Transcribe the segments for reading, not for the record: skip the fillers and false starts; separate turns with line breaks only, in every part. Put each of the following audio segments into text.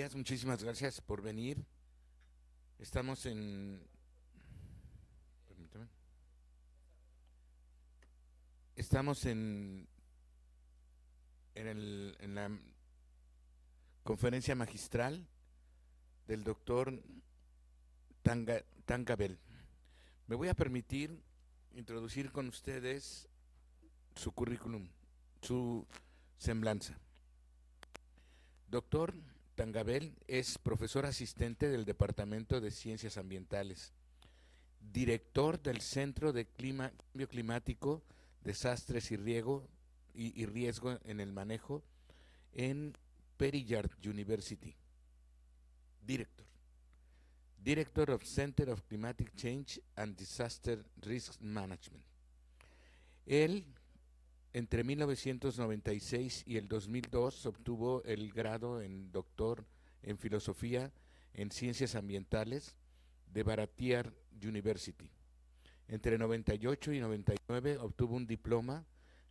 días, muchísimas gracias por venir. Estamos permítame. Estamos en la conferencia magistral del doctor Thangavel. Me voy a permitir introducir con ustedes su currículum, su semblanza. Doctor Thangavel es profesor asistente del Departamento de Ciencias Ambientales, director del Centro de Cambio Climático, Desastres y Riesgo en el Manejo en Periyar University. Director of Center of Climatic Change and Disaster Risk Management. Él, entre 1996 y el 2002, obtuvo el grado en doctor en filosofía en ciencias ambientales de Varieties University. Entre 98 y 99 obtuvo un diploma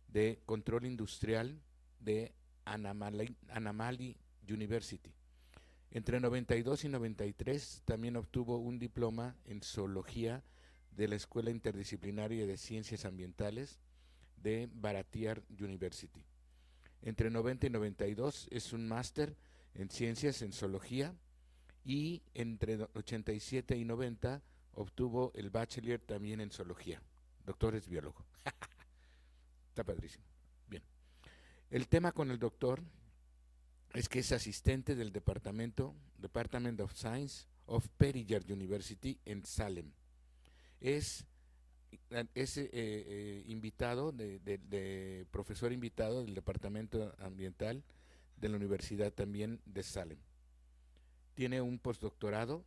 de control industrial de Anamali University. Entre 92 y 93 también obtuvo un diploma en zoología de la Escuela Interdisciplinaria de Ciencias Ambientales de Varieties University. Entre 90 y 92 es un máster en ciencias en zoología, y entre 87 y 90 obtuvo el bachelor también en zoología. Doctor es biólogo. Está padrísimo. Bien. El tema con el doctor es que es asistente del Department of Science of Periyar University en Salem. Es invitado, de profesor invitado del Departamento Ambiental de la Universidad también de Salem. Tiene un postdoctorado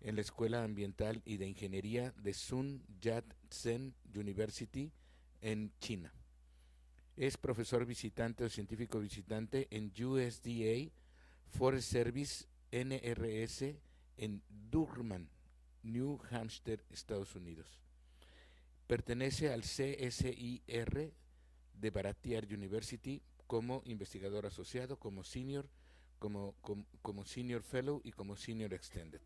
en la Escuela Ambiental y de Ingeniería de Sun Yat-sen University en China. Es profesor visitante o científico visitante en USDA Forest Service NRS en Durham, New Hampshire, Estados Unidos. Pertenece al CSIR de Varieties University como investigador asociado, como senior, como senior fellow y como senior extended.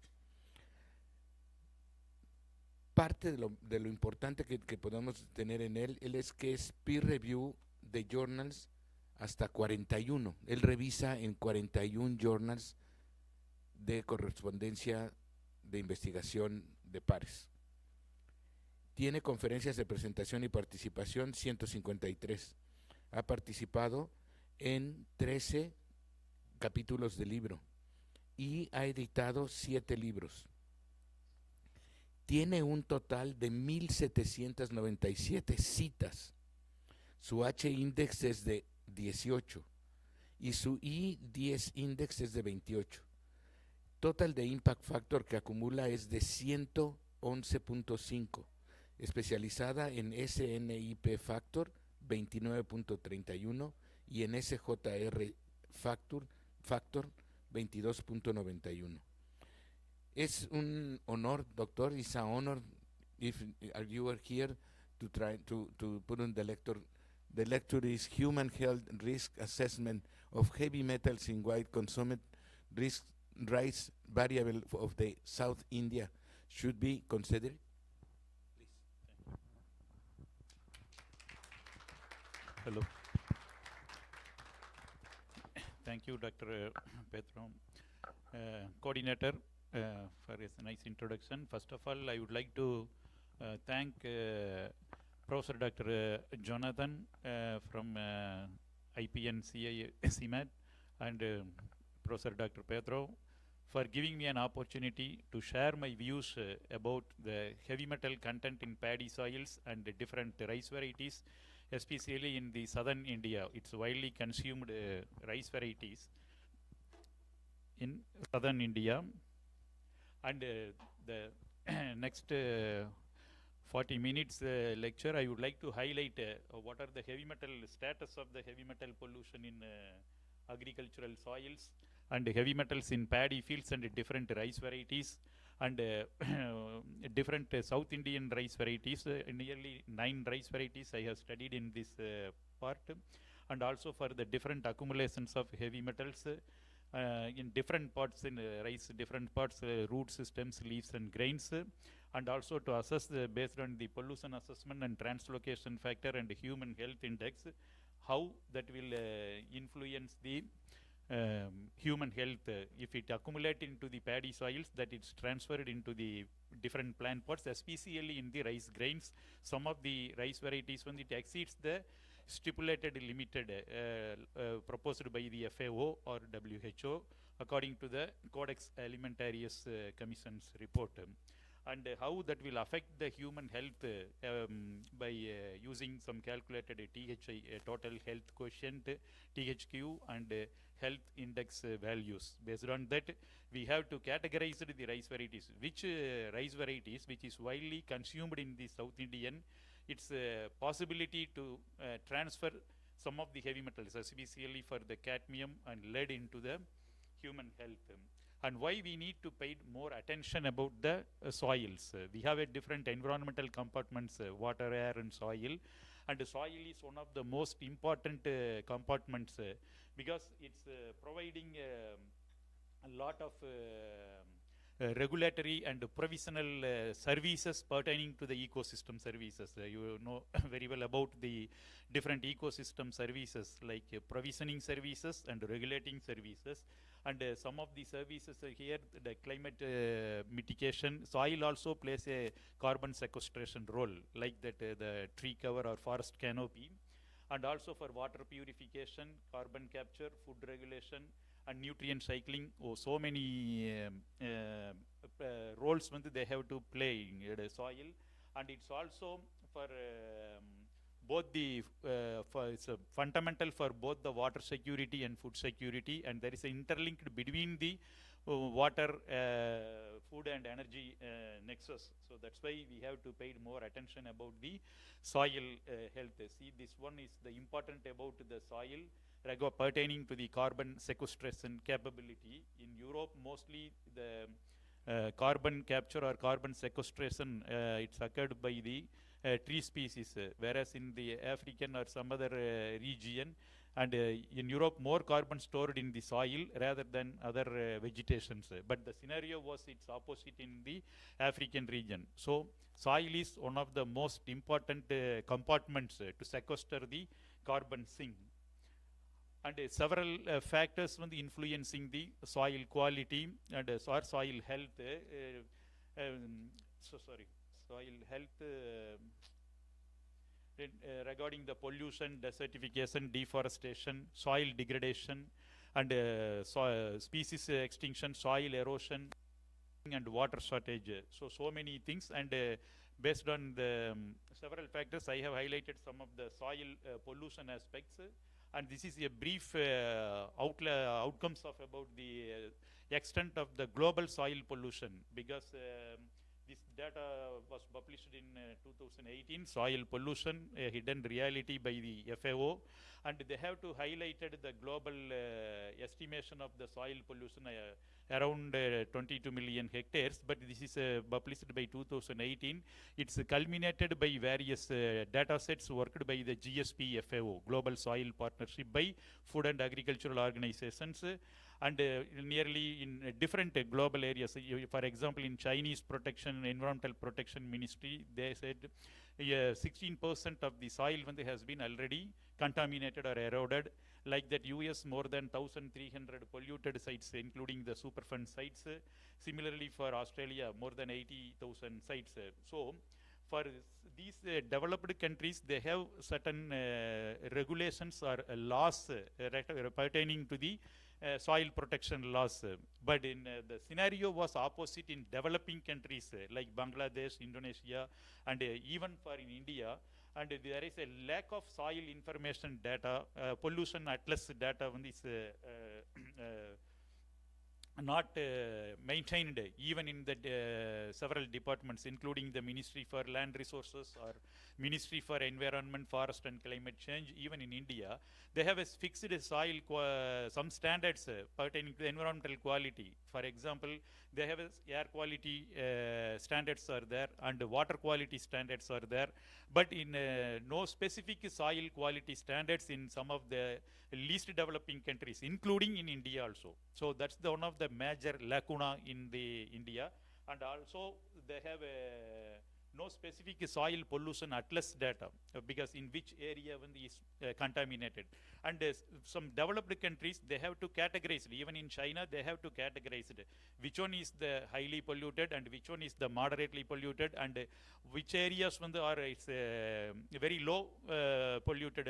Parte de lo importante que podemos tener en él es que es peer review de journals hasta 41. Él revisa en 41 journals de correspondencia de investigación de pares. Tiene conferencias de presentación y participación 153. Ha participado en 13 capítulos de libro y ha editado 7 libros. Tiene un total de 1797 citas. Su H-index es de 18 y su I-10 index es de 28. Total de impact factor que acumula es de 111.5, especializada en SNIP factor 29.31 y en SJR factor 22.91. Es un honor, doctor. It's an honor if you are here to try to put on the lecture. The lecture is Human Health Risk Assessment of Heavy Metals in White Consumed Risk Rise Variable of the South India should be considered.
Hello. Thank you, Dr. Petro, coordinator, for his nice introduction. First of all, I would like to thank Professor Dr. Jonathan from IPN CIIEMAD and Professor Dr. Petro for giving me an opportunity to share my views about the heavy metal content in paddy soils and the different rice varieties, especially in the southern India. It's widely consumed rice varieties in southern India. And the next 40 minutes lecture, I would like to highlight what are the heavy metal status of the heavy metal pollution in agricultural soils, and heavy metals in paddy fields and different rice varieties, and different South Indian rice varieties. Nearly 9 rice varieties I have studied in this part, and also for the different accumulations of heavy metals in different parts in rice, different parts, root systems, leaves and grains, and also to assess based on the pollution assessment and translocation factor and human health index, how that will influence the human health. If it accumulate into the paddy soils, that it's transferred into the different plant pots, especially in the rice grains. Some of the rice varieties, when it exceeds the stipulated limited proposed by the FAO or WHO according to the Codex Alimentarius Commission's report. And how that will affect the human health by using some calculated THI, total health quotient, THQ, and health index values. Based on that, we have to categorize the rice varieties. Which rice varieties which is widely consumed in the South Indian, its possibility to transfer some of the heavy metals, especially for the cadmium and lead, into the human health. And why we need to pay more attention about the soils. We have a different environmental compartments, water, air and soil. And the soil is one of the most important compartments because it's providing a lot of regulatory and provisional services pertaining to the ecosystem services. You know very well about the different ecosystem services like provisioning services and regulating services. And some of the services here, the climate mitigation, soil also plays a carbon sequestration role, like that the tree cover or forest canopy, and also for water purification, carbon capture, food regulation, and nutrient cycling. Oh, so many roles they have to play in the soil, and it's also for both the it's fundamental for both the water security and food security, and there is an interlinked between the water, food and energy nexus. So that's why we have to pay more attention about the soil health. See, this one is the important about the soil pertaining to the carbon sequestration capability. In Europe, mostly the carbon capture or carbon sequestration, it's occurred by the tree species, whereas in the African or some other region, and in Europe, more carbon stored in the soil rather than other vegetations. But the scenario was its opposite in the African region. So soil is one of the most important compartments to sequester the carbon sink. And several factors influencing the soil quality and soil health. Soil health regarding the pollution, desertification, deforestation, soil degradation, and species extinction, soil erosion, and water shortage. So many things, and based on the several factors, I have highlighted some of the soil pollution aspects. And this is a brief outcomes of about the extent of the global soil pollution, because this data was published in 2018, Soil Pollution, a Hidden Reality by the FAO, and they have to highlighted the global estimation of the soil pollution around 22 million hectares, but this is published by 2018. It's culminated by various data sets worked by the GSP FAO, Global Soil Partnership, by Food and Agricultural Organizations, and nearly in different global areas. For example, in Chinese Environmental Protection Ministry, they said 16% of the soil has been already contaminated or eroded. Like that, US more than 1,300 polluted sites, including the Superfund sites. Similarly, for Australia, more than 80,000 sites. So, for these developed countries, they have certain regulations or laws pertaining to the soil protection laws. But in the scenario was opposite in developing countries like Bangladesh, Indonesia, and even for in India. And there is a lack of soil information data, pollution atlas data on this not maintained even in the several departments, including the Ministry for Land Resources or Ministry for Environment, Forest and Climate Change. Even in India, they have a fixed soil, some standards pertaining to environmental quality. For example, they have air quality standards are there, and water quality standards are there, but in no specific soil quality standards in some of the least developing countries, including in India also. So that's the one of the major lacuna in the India. And also they have no specific soil pollution atlas data, because in which area when is contaminated. And some developed countries, they have to categorize it. Even in China, they have to categorize it. Which one is the highly polluted and which one is the moderately polluted, and which areas when are very low polluted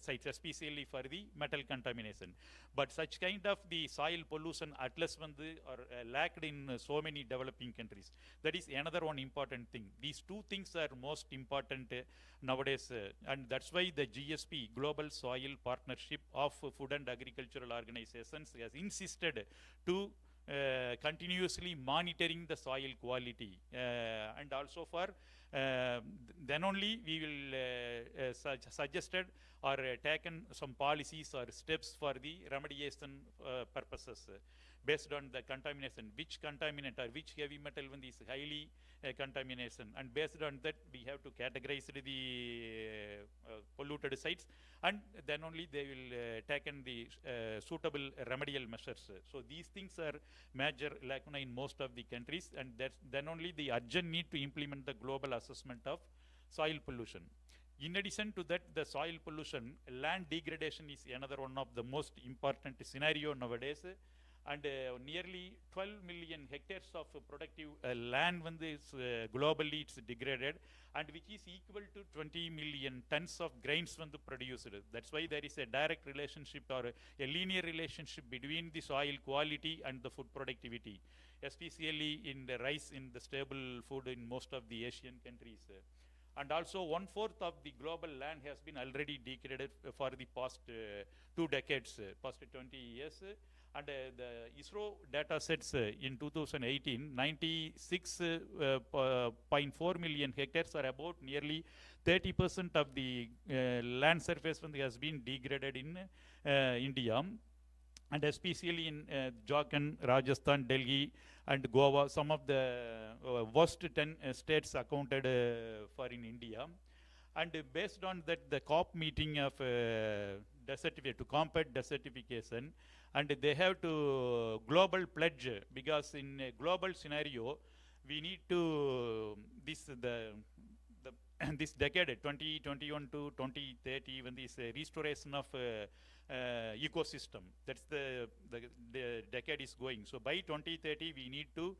sites, especially for the metal contamination. But such kind of the soil pollution atlas when are lacked in so many developing countries. That is another one important thing. These two things are most important nowadays, and that's why the GSP, Global Soil Partnership of Food and Agricultural Organizations, has insisted to continuously monitoring the soil quality, and also for then only we will suggested or taken some policies or steps for the remediation purposes based on the contamination, which contaminant or which heavy metal when is highly contamination, and based on that we have to categorize the polluted sites, and then only they will taken the suitable remedial measures. So these things are major lacuna in most of the countries, and that's then only the urgent need to implement the global assessment of soil pollution. In addition to that, the soil pollution, land degradation is another one of the most important scenario nowadays. And nearly 12 million hectares of productive land when this globally it's degraded, and which is equal to 20 million tons of grains when the produced. That's why there is a direct relationship or a linear relationship between the soil quality and the food productivity, especially in the rice, in the staple food in most of the Asian countries. And also 1/4 of the global land has been already degraded for the past 2 decades, past 20 years. And the ISRO data sets in 2018, 96.4 million hectares, are about nearly 30% of the land surface has been degraded in India, and especially in Jharkhand, Rajasthan, Delhi, and Goa, some of the worst 10 states accounted for in India. And based on that, the COP meeting of to combat desertification, and they have to global pledge, because in a global scenario, we need to this decade 2021 to 2030, when this restoration of ecosystem, that's the decade is going. So by 2030, we need to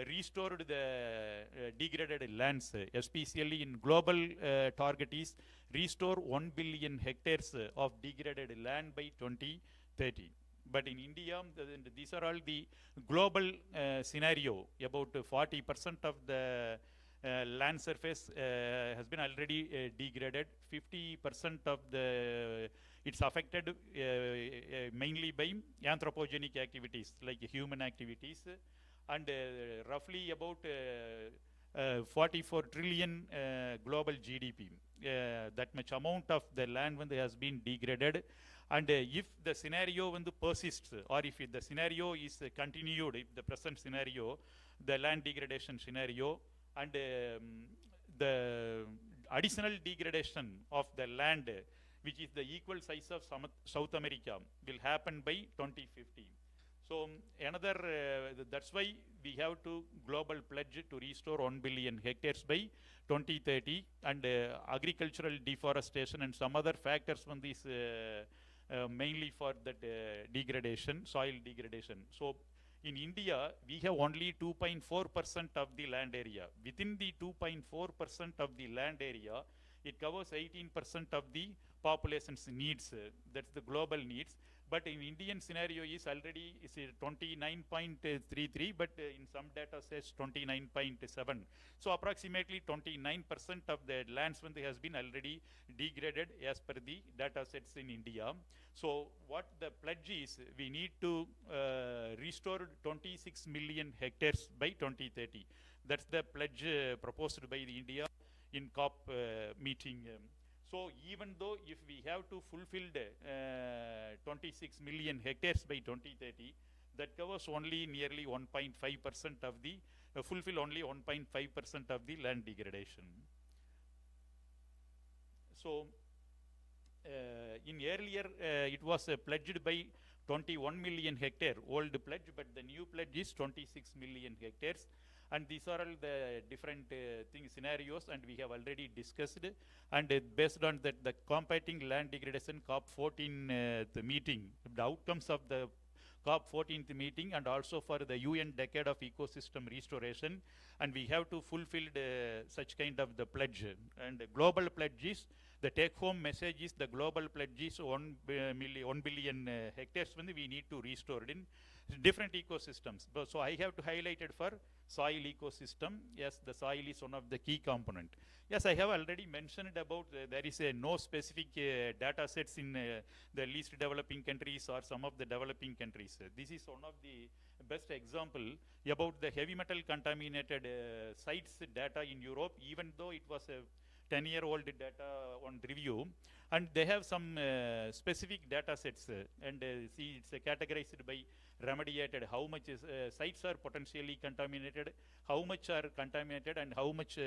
restore the degraded lands, especially in global target is restore 1 billion hectares of degraded land by 2030. But in India, these are all the global scenario. About 40% of the land surface has been already degraded. 50% of the it's affected mainly by anthropogenic activities like human activities, and roughly about 44 trillion global GDP. That much amount of the land when has been degraded. And if the scenario when the persists, or if the scenario is continued, if the present scenario, the land degradation scenario, and the additional degradation of the land, which is the equal size of South America, will happen by 2050. So another, that's why we have to global pledge to restore 1 billion hectares by 2030, and agricultural deforestation and some other factors from these mainly for that degradation, soil degradation. So in India, we have only 2.4% of the land area. Within the 2.4% of the land area, it covers 18% of the population's needs. That's the global needs. But in Indian scenario is already 29.33, but in some data says 29.7. So approximately 29% of the lands when they has been already degraded as per the data sets in India. So what the pledge is, we need to restore 26 million hectares by 2030. That's the pledge proposed by the India in COP meeting. So even though if we have to fulfill the 26 million hectares by 2030, that covers only nearly 1.5% of the, fulfill only 1.5% of the land degradation. So in earlier, it was pledged by 21 million hectare, old pledge, but the new pledge is 26 million hectares. And these are all the different scenarios, and we have already discussed. And based on that, the combating land degradation COP14 the meeting, the outcomes of the COP14th meeting, and also for the UN Decade of Ecosystem Restoration, and we have to fulfill such kind of the pledge. And the global pledge is, the take-home message is the global pledge is 1 billion hectares when we need to restore it in different ecosystems. So I have to highlight it for soil ecosystem. Yes, the soil is one of the key component. Yes, I have already mentioned about there is no specific data sets in the least developing countries or some of the developing countries. This is one of the best example about the heavy metal contaminated sites data in Europe, even though it was a 10-year-old data on review, and they have some specific data sets, and see it's categorized by remediated, how much is, sites are potentially contaminated, how much are contaminated, and how much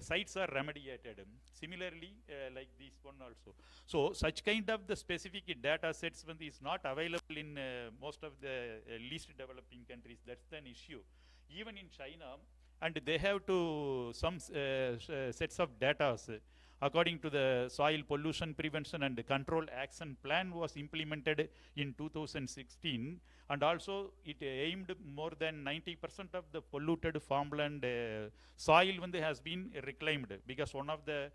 sites are remediated. Similarly, like this one also. So such kind of the specific data sets when is not available in most of the least developing countries, that's an issue. Even in China, and they have to some sets of data according to the soil pollution prevention and control action plan was implemented in 2016, and also it aimed more than 90% of the polluted farmland soil when they has been reclaimed, because one of the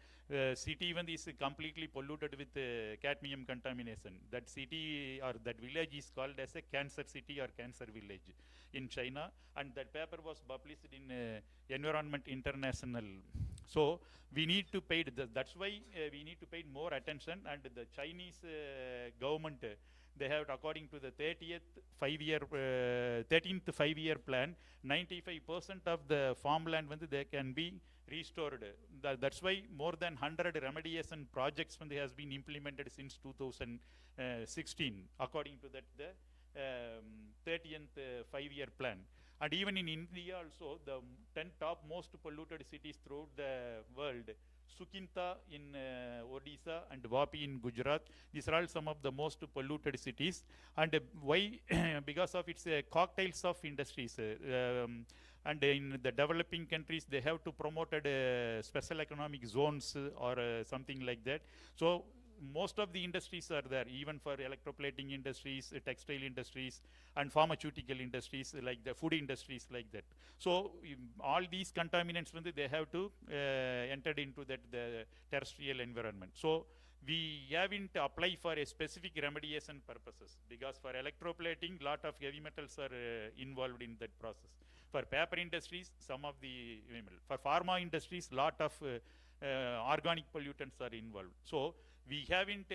city when is completely polluted with cadmium contamination. That city or that village is called as a cancer city or cancer village in China, and that paper was published in Environment International. So we need to pay, that's why we need to pay more attention, and the Chinese government, they have, according to the 13th five-year plan, 95% of the farmland when they can be restored. That's why more than 100 remediation projects when they has been implemented since 2016, according to that the 30th five-year plan. And even in India also, the 10 top most polluted cities throughout the world, Sukinta in Odisha and Vapi in Gujarat, these are all some of the most polluted cities. And why? Because of its cocktails of industries. And in the developing countries, they have to promote special economic zones or something like that. So most of the industries are there, even for electroplating industries, textile industries, and pharmaceutical industries, like the food industries like that. So all these contaminants, when they have to enter into that the terrestrial environment. So we haven't applied for a specific remediation purposes, because for electroplating, lot of heavy metals are involved in that process. For paper industries, some of the, for pharma industries, lot of organic pollutants are involved. So we haven't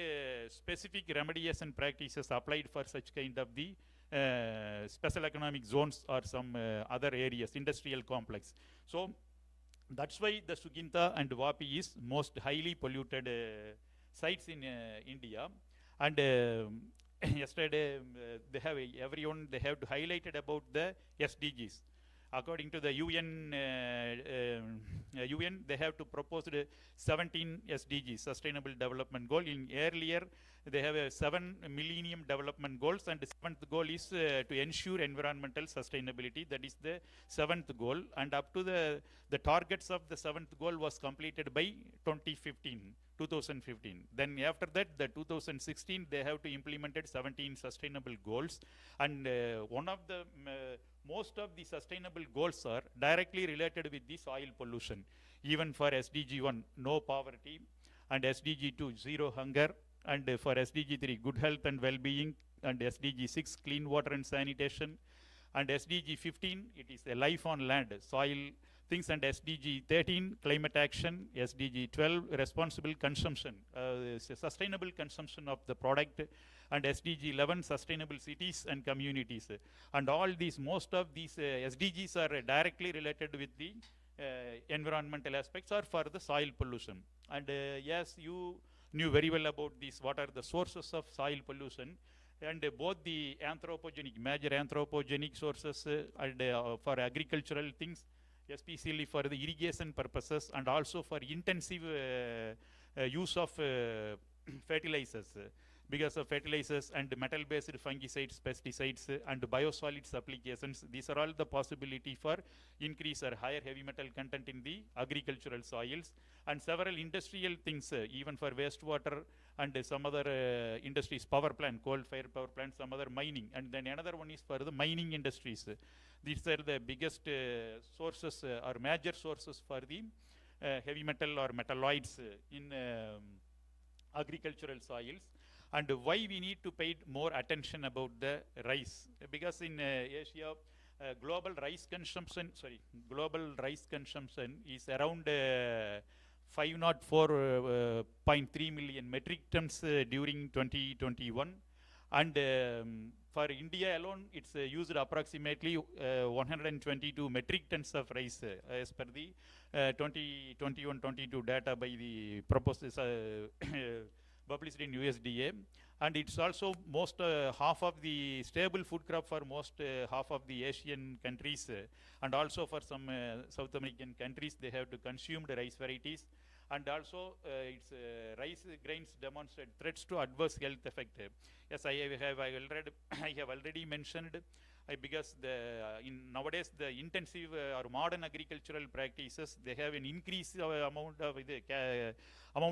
specific remediation practices applied for such kind of the special economic zones or some other areas, industrial complex. So that's why the Sukinta and Vapi is most highly polluted sites in India. And yesterday they have they have to highlight about the SDGs. According to the UN, they have to propose 17 SDGs, Sustainable Development Goal. In earlier, they have 7 Millennium Development Goals, and the 7th goal is to ensure environmental sustainability. That is the 7th goal, and up to the targets of the 7th goal was completed by 2015. Then after that, the 2016, they have to implemented 17 sustainable goals, and one of the most of the sustainable goals are directly related with the soil pollution. Even for SDG 1, no poverty, and SDG 2, zero hunger, and for SDG 3, good health and well-being, and SDG 6, clean water and sanitation, and SDG 15, it is a life on land, soil things, and SDG 13, climate action, SDG 12, responsible consumption, sustainable consumption of the product, and SDG 11, sustainable cities and communities. And all these, most of these SDGs are directly related with the environmental aspects or for the soil pollution. And yes, you knew very well about this, what are the sources of soil pollution, and both the anthropogenic, major anthropogenic sources and for agricultural things, especially for the irrigation purposes, and also for intensive use of fertilizers, because of fertilizers and metal-based fungicides, pesticides, and biosolids applications. These are all the possibility for increase or higher heavy metal content in the agricultural soils, and several industrial things, even for wastewater and some other industries, power plant, coal-fired power plant, some other mining, and then another one is for the mining industries. These are the biggest sources or major sources for the heavy metal or metalloids in agricultural soils. And why we need to pay more attention about the rice? Because in Asia, global rice consumption is around 504.3 million metric tons during 2021. And for India alone, it's used approximately 122 metric tons of rice as per the 2021-22 data by the proposed published in USDA. And it's also most half of the stable food crop for most half of the Asian countries, and also for some South American countries, they have to consume the rice varieties. And also its rice grains demonstrate threats to adverse health effect. Yes, I have already mentioned, because nowadays the intensive or modern agricultural practices, they have an increased amount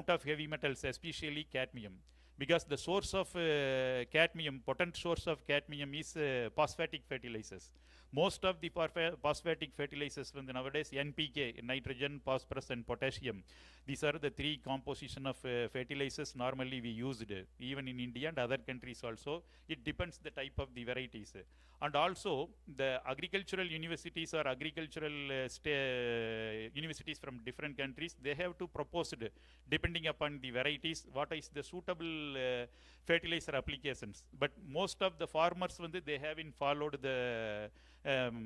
of heavy metals, especially cadmium. Because the source of cadmium, potent source of cadmium is phosphatic fertilizers. Most of the phosphatic fertilizers nowadays, NPK, nitrogen, phosphorus, and potassium. These are the three composition of fertilizers normally we used, even in India and other countries also. It depends the type of the varieties. And also the agricultural universities or agricultural universities from different countries, they have to propose, depending upon the varieties, what is the suitable fertilizer applications. But most of the farmers, they haven't followed the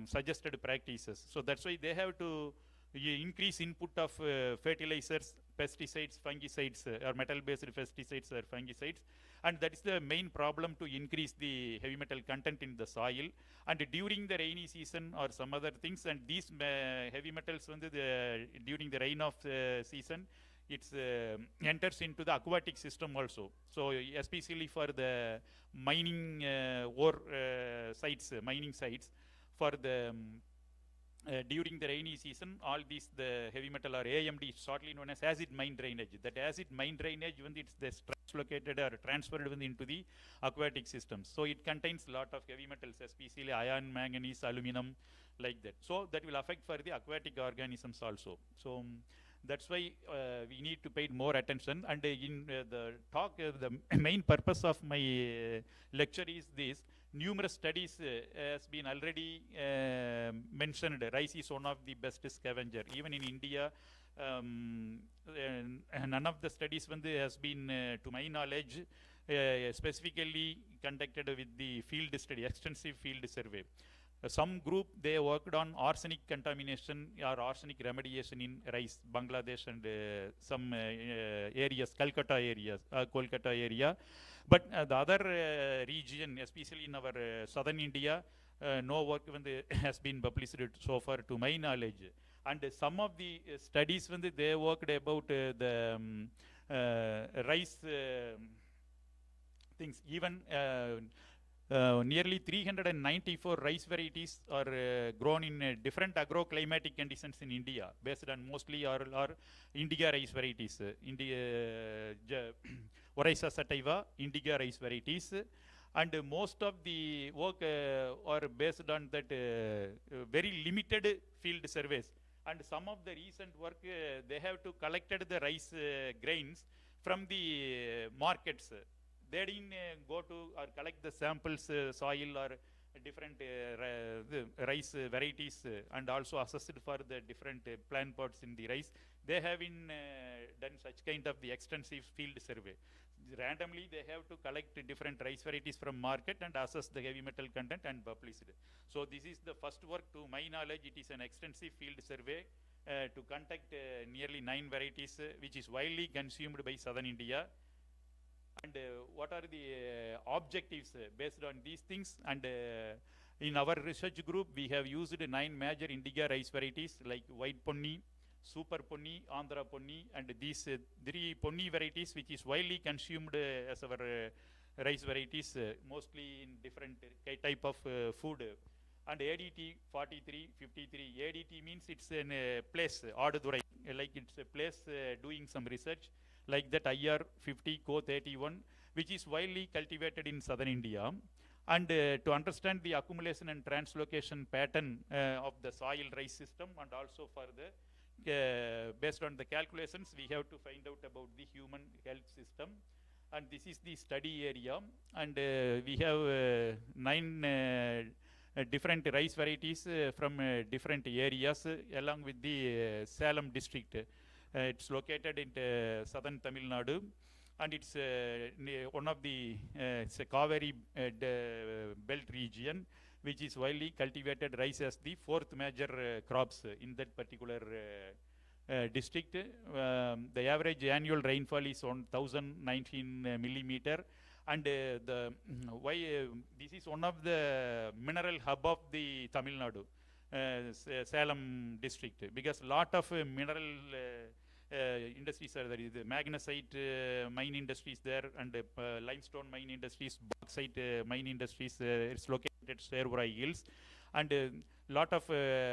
suggested practices. So that's why they have to increase input of fertilizers, pesticides, fungicides, or metal-based pesticides or fungicides. And that is the main problem to increase the heavy metal content in the soil. And during the rainy season or some other things, and these heavy metals during the rain of season, it enters into the aquatic system also. So especially for the mining sites, mining sites, for the during the rainy season, all these the heavy metal or AMD, shortly known as acid mine drainage. That acid mine drainage, when it's translocated or transferred into the aquatic systems, so it contains a lot of heavy metals, especially iron, manganese, aluminum, like that. So that will affect for the aquatic organisms also. So that's why we need to pay more attention. And in the talk, the main purpose of my lecture is this. Numerous studies has been already mentioned. Rice is one of the best scavenger. Even in India, none of the studies has been, to my knowledge, specifically conducted with the field study, extensive field survey. Some group, they worked on arsenic contamination or arsenic remediation in rice, Bangladesh and some areas, Kolkata area. But the other region, especially in our southern India, no work has been published so far to my knowledge. And some of the studies they worked about the rice things, even nearly 394 rice varieties are grown in different agroclimatic conditions in India, based on mostly or indica rice varieties. Oryza sativa, indica rice varieties, and most of the work are based on that very limited field surveys. And some of the recent work, they have to collected the rice grains from the markets. They didn't go to or collect the samples, soil or different the rice varieties and also assessed for the different plant pods in the rice. They have been done such kind of the extensive field survey. Randomly they have to collect different rice varieties from market and assess the heavy metal content and publish it. So this is the first work. To my knowledge, it is an extensive field survey to contact nearly 9 varieties which is widely consumed by southern India. And what are the objectives based on these things? And in our research group, we have used 9 major indica rice varieties like white ponni, super ponni, andhra ponni, and these 3 ponni varieties which is widely consumed as our rice varieties, mostly in different type of food. And ADT 43, 53. ADT means it's a place, Adudurai, like it's a place doing some research. Like that IR 50 Co 31, which is widely cultivated in southern India. And to understand the accumulation and translocation pattern of the soil rice system, and also for the based on the calculations, we have to find out about the human health system. And this is the study area. And we have 9 different rice varieties from different areas along with the Salem district. It's located in southern Tamil Nadu, and it's one of the it's a Kaveri belt region, which is widely cultivated rice as the 4th major crops in that particular district. The average annual rainfall is 1019 millimeter, and this is one of the mineral hub of the Tamil Nadu. Salem district, because lot of mineral industries are there. The magnesite mine industries there, and limestone mine industries, bauxite mine industries. It's located at Servurai Hills, and lot of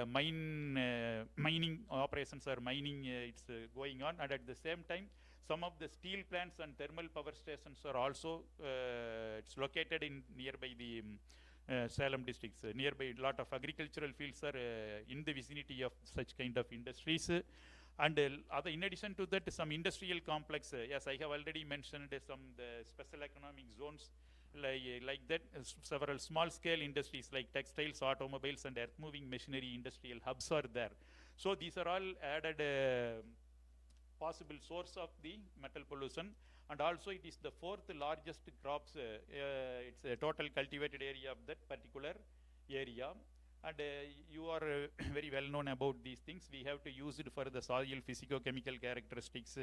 mining operations are mining. It's going on, and at the same time, some of the steel plants and thermal power stations are also it's located in nearby the Salem districts. Nearby a lot of agricultural fields are in the vicinity of such kind of industries. And in addition to that, some industrial complex, as I have already mentioned, some the special economic zones like that, several small scale industries like textiles, automobiles, and earth moving machinery industrial hubs are there. So these are all added possible source of the metal pollution. And also it is the 4th largest crops, it's a total cultivated area of that particular area. And you are very well known about these things. We have to use it for the soil physicochemical characteristics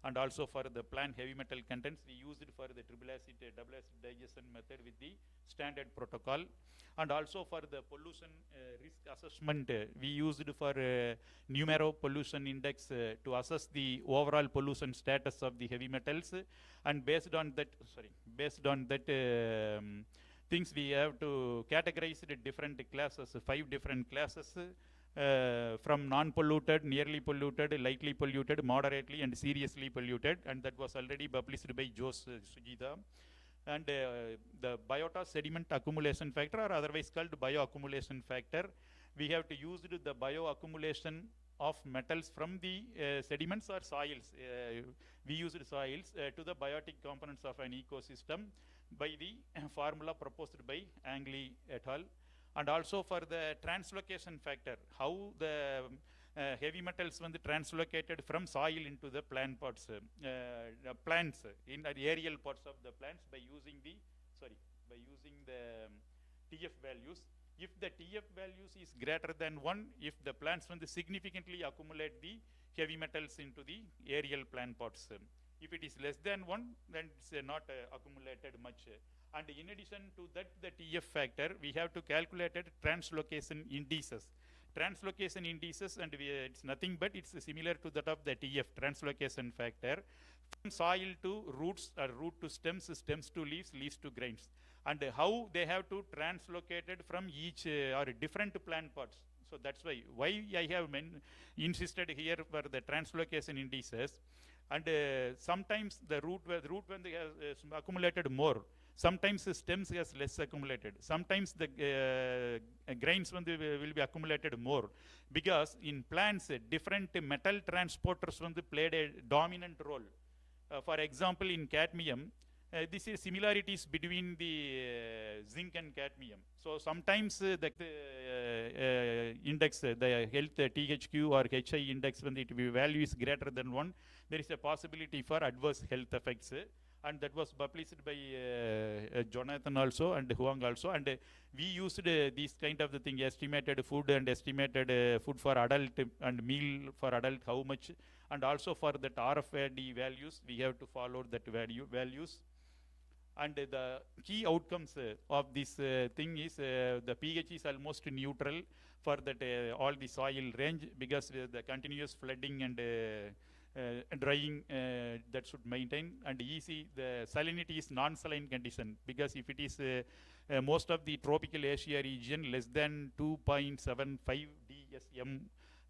and also for the plant heavy metal contents. We use it for the triple acid, double acid digestion method with the standard protocol. And also for the pollution risk assessment, we use it for numero pollution index to assess the overall pollution status of the heavy metals. And based on that, things we have to categorize it in different classes, 5 different classes from non-polluted, nearly polluted, lightly polluted, moderately, and seriously polluted. And that was already published by Jose Sujita. And the biota sediment accumulation factor, or otherwise called bioaccumulation factor, we have to use the bioaccumulation of metals from the sediments or soils. We used soils to the biotic components of an ecosystem by the formula proposed by Angli et al. And also for the translocation factor, how the heavy metals when translocated from soil into the plant pots, plants in the aerial parts of the plants by using the TF values. If the TF values is greater than 1, if the plants when significantly accumulate the heavy metals into the aerial plant pots. If it is less than 1, then it's not accumulated much. And in addition to that, the TF factor, we have to calculate translocation indices. Translocation indices, and it's nothing but it's similar to that of the TF, translocation factor, from soil to roots, or root to stems, stems to leaves, leaves to grains. And how they have to translocate it from each or different plant pots. So that's why I have insisted here for the translocation indices. And sometimes the root when they have accumulated more, sometimes the stems has less accumulated, sometimes the grains when they will be accumulated more, because in plants different metal transporters when they played a dominant role For example, in cadmium, this is similarities between the zinc and cadmium. So sometimes the index, the health THQ or HI index, when the value is greater than 1, there is a possibility for adverse health effects. And that was published by Jonathan also and Huang also. And we used these kind of the thing, estimated food and estimated food for adult and meal for adult, how much. And also for that RFID values, we have to follow that values. And the key outcomes of this thing is the pH is almost neutral for that all the soil range, because the continuous flooding and drying that should maintain. And easy, the salinity is non-saline condition, because if it is most of the tropical Asia region less than 2.75 DSM,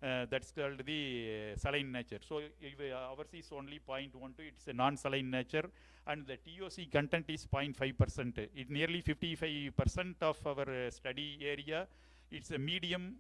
that's called the saline nature. So if ours is only 0.12, it's a non-saline nature, and the TOC content is 0.5%. It nearly 55% of our study area, it's a medium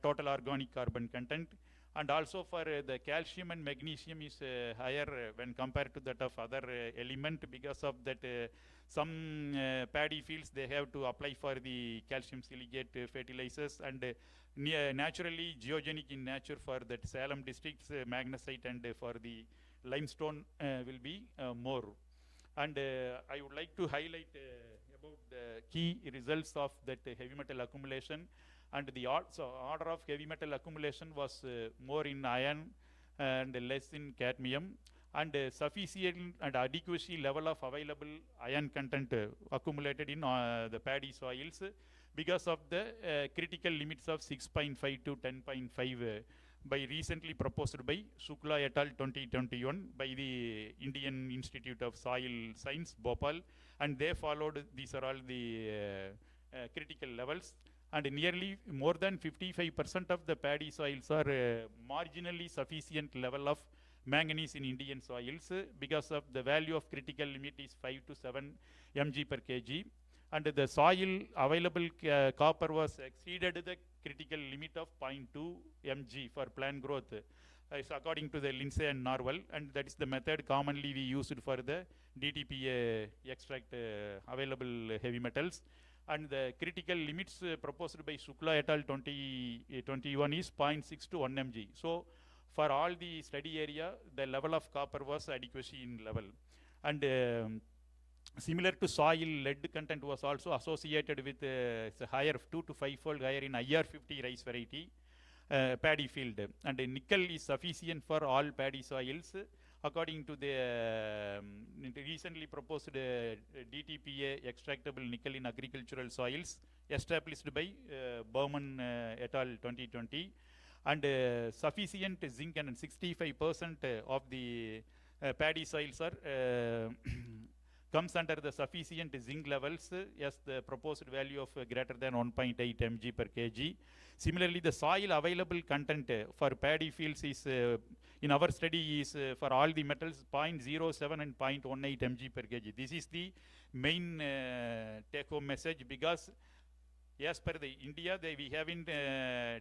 total organic carbon content. And also for the calcium and magnesium is higher when compared to that of other element, because of that some paddy fields, they have to apply for the calcium silicate fertilizers, and naturally geogenic in nature for that Salem districts, magnesite, and for the limestone will be more. And I would like to highlight about the key results of that heavy metal accumulation. And the order of heavy metal accumulation was more in iron and less in cadmium, and sufficient and adequacy level of available iron content accumulated in the paddy soils, because of the critical limits of 6.5 to 10.5 by recently proposed by Shukla et al. 2021 by the Indian Institute of Soil Science, Bhopal, and they followed. These are all the critical levels. And nearly more than 55% of the paddy soils are marginally sufficient level of manganese in Indian soils, because of the value of critical limit is 5 to 7 mg per kg. And the soil available copper was exceeded the critical limit of 0.2 mg for plant growth. It's according to the Lindsay and Norwell, and that is the method commonly we used for the DTPA extract available heavy metals. And the critical limits proposed by Shukla et al. 2021 is 0.6 to 1 mg. So for all the study area, the level of copper was adequacy in level. And similar to soil, lead content was also associated with higher 2 to 5-fold higher in IR50 rice variety paddy field. And nickel is sufficient for all paddy soils, according to the recently proposed DTPA extractable nickel in agricultural soils established by Berman et al. 2020. And sufficient zinc, and 65% of the paddy soils are comes under the sufficient zinc levels as the proposed value of greater than 1.8 mg per kg. Similarly, the soil available content for paddy fields is in our study is for all the metals 0.07 and 0.18 mg per kg. This is the main take-home message, because as per the India, we haven't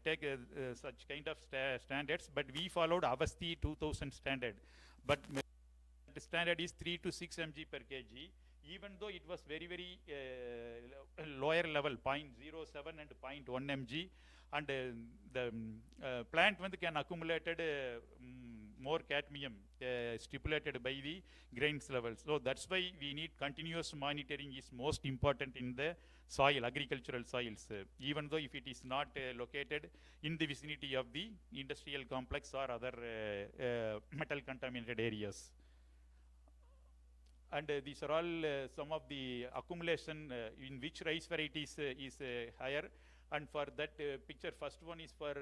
take such kind of standards, but we followed Avasti 2000 standard. But the standard is 3 to 6 mg per kg, even though it was very, very lower level, 0.07 and 0.1 mg. And the plant can accumulated more cadmium stipulated by the grains level. So that's why we need continuous monitoring is most important in the soil, agricultural soils, even though if it is not located in the vicinity of the industrial complex or other metal contaminated areas. And these are all some of the accumulation in which rice varieties is higher. And for that picture, first one is for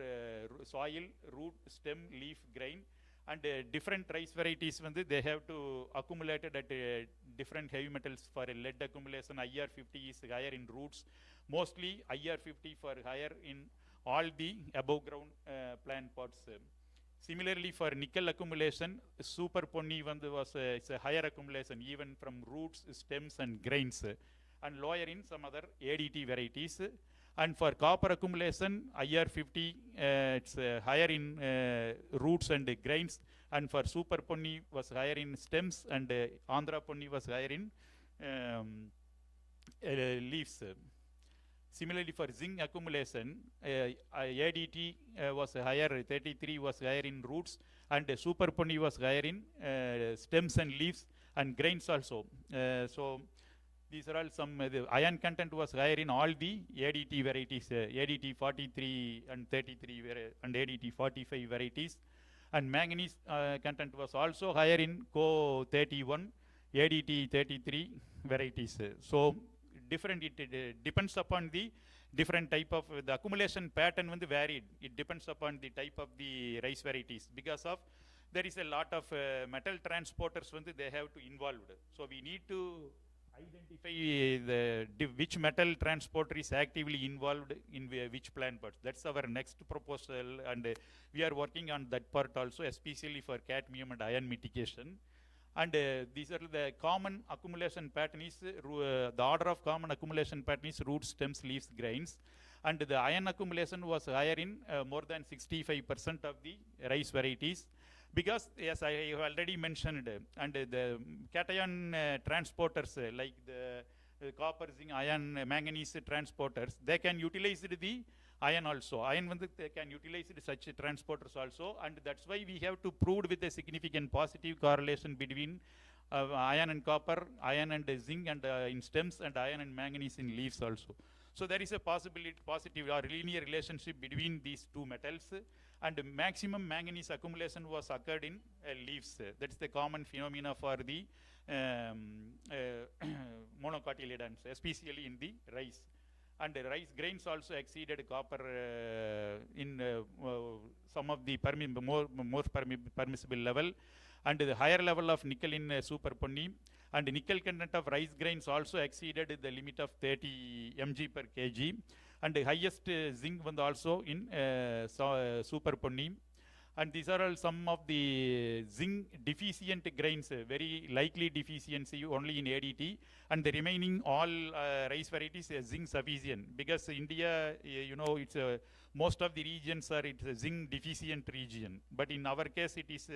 soil, root, stem, leaf, grain. And different rice varieties, they have to accumulated at different heavy metals. For lead accumulation, IR50 is higher in roots. Mostly IR50 for higher in all the above ground plant pots. Similarly, for nickel accumulation, super ponni was it's a higher accumulation even from roots, stems, and grains, and lower in some other ADT varieties. And for copper accumulation, IR50, it's higher in roots and grains, and for super ponni was higher in stems, and Andhra ponni was higher in leaves. Similarly, for zinc accumulation, ADT was higher, 33 was higher in roots, and super ponni was higher in stems and leaves, and grains also. So these are all some, the iron content was higher in all the ADT varieties, ADT 43 and 33, and ADT 45 varieties. And manganese content was also higher in Co31, ADT 33 varieties. So different, it depends upon the different type of, the accumulation pattern when varied. It depends upon the type of the rice varieties, because of there is a lot of metal transporters when they have to involved. So we need to identify which metal transporter is actively involved in which plant parts. That's our next proposal, and we are working on that part also, especially for cadmium and iron mitigation. And these are the common accumulation pattern is, the order of common accumulation pattern is roots, stems, leaves, grains. And the iron accumulation was higher in more than 65% of the rice varieties. Because, as I have already mentioned, and the cation transporters like the copper, zinc, iron, manganese transporters, they can utilize the iron also. Iron, they can utilize such transporters also, and that's why we have to prove with a significant positive correlation between iron and copper, iron and zinc, and in stems, and iron and manganese in leaves also. So there is a possibility, positive or linear relationship between these two metals, and maximum manganese accumulation was occurred in leaves. That's the common phenomena for the monocotyledons, especially in the rice. And the rice grains also exceeded copper in some of the more permissible level, and the higher level of nickel in super ponni, and the nickel content of rice grains also exceeded the limit of 30 mg per kg, and the highest zinc was also in super ponni. And these are all some of the zinc deficient grains, very likely deficiency only in ADT, and the remaining all rice varieties zinc sufficient, because India, you know, it's most of the regions are it's a zinc deficient region, but in our case it is